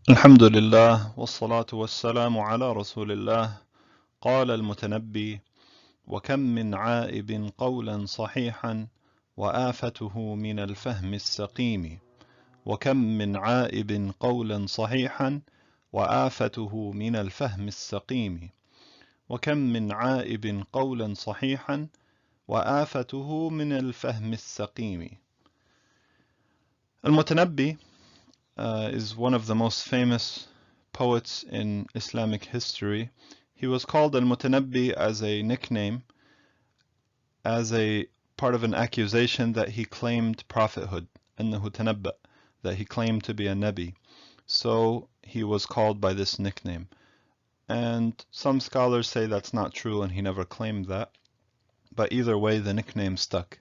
الحمد لله والصلاة والسلام على رسول الله. قال المتنبي: وكم من عائب قولا صحيحا وآفته من الفهم السقيم. وكم من عائب قولا صحيحا وآفته من الفهم السقيم. وكم من عائب قولا صحيحا وآفته من الفهم السقيم. المتنبي is one of the most famous poets in Islamic history. He was called Al-Mutanabbi as a nickname, as a part of an accusation that he claimed prophethood, أنه تنبأ, that he claimed to be a Nabi. So he was called by this nickname. And some scholars say that's not true and he never claimed that. But either way, the nickname stuck.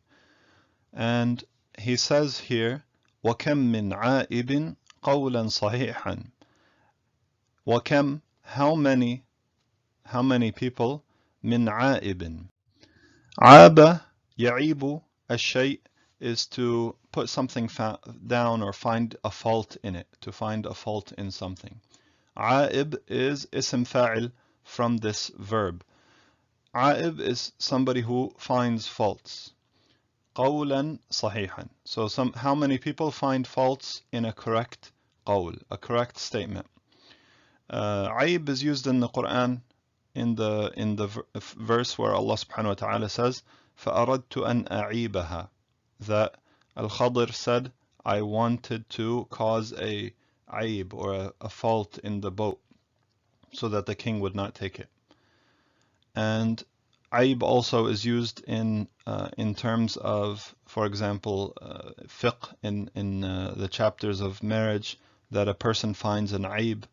And he says here, وَكَم مِّنْ عَائِبٍ قَوْلًا صَحِيحًا. وَكَم, how many people, مِّنْ عَائِبٍ. عَابَ يعيب الشيء is to put something down or find a fault in it, to find a fault in something. عائب is اسم فاعل from this verb. عائب is somebody who finds faults. قولا صحيحا. So how many people find faults in a correct قول, a correct statement. عيب is used in the Quran in the verse where Allah subhanahu wa ta'ala says فأردت أن أعيبها, that Al-Khadir said, I wanted to cause a عيب or a fault in the boat so that the king would not take it. And عيب also is used in terms of, for example, fiqh in the chapters of marriage, that a person finds an عيب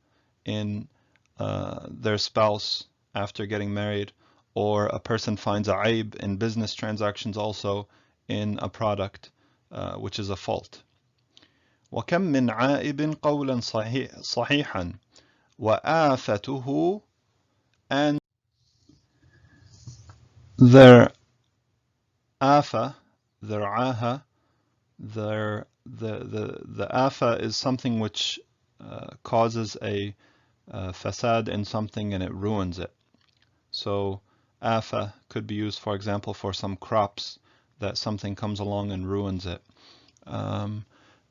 in their spouse after getting married, or a person finds a عيب in business transactions also in a product, which is a fault. وكم من عائب قولا صحيحا وآفته, and their afa, their aha, the afa is something which causes a fasad in something and it ruins it. So afa could be used, for example, for some crops, that something comes along and ruins it.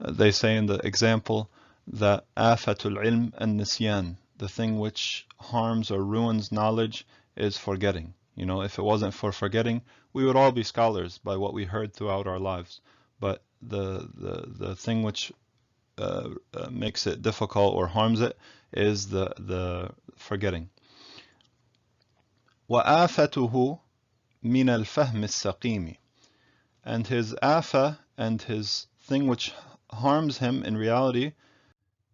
They say in the example that afatul ilm and nisyan, the thing which harms or ruins knowledge, is forgetting. You know, if it wasn't for forgetting, we would all be scholars by what we heard throughout our lives. But the thing which makes it difficult or harms it is the forgetting. وآفته من الفهم السقيم, and his afa, and his thing which harms him in reality,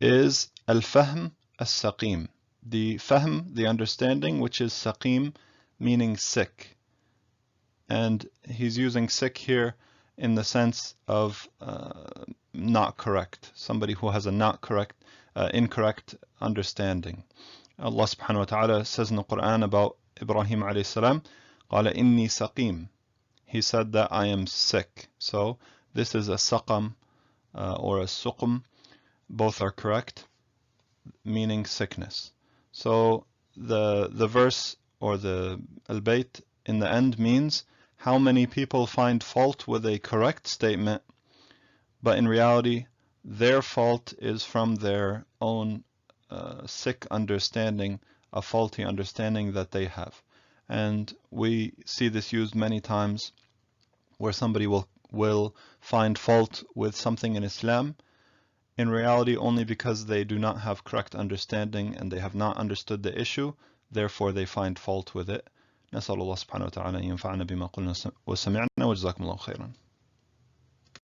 is al-fahm as-saqim, the fahm, the understanding, which is saqim, meaning sick. And he's using sick here in the sense of not correct, somebody who has a not correct, incorrect understanding. Allah subhanahu wa ta'ala says in the Quran about Ibrahim alayhi salam, قال إني سقيم, he said that I am sick. So this is a saqam or a suqm, both are correct, meaning sickness. So the verse or the al-bayt in the end means how many people find fault with a correct statement, but in reality their fault is from their own sick understanding, a faulty understanding that they have. And we see this used many times where somebody will find fault with something in Islam, in reality only because they do not have correct understanding and they have not understood the issue, therefore they find fault with it. نسأل الله سبحانه وتعالى أن ينفعنا بما قلنا وسمعنا وجزاكم الله خيرا.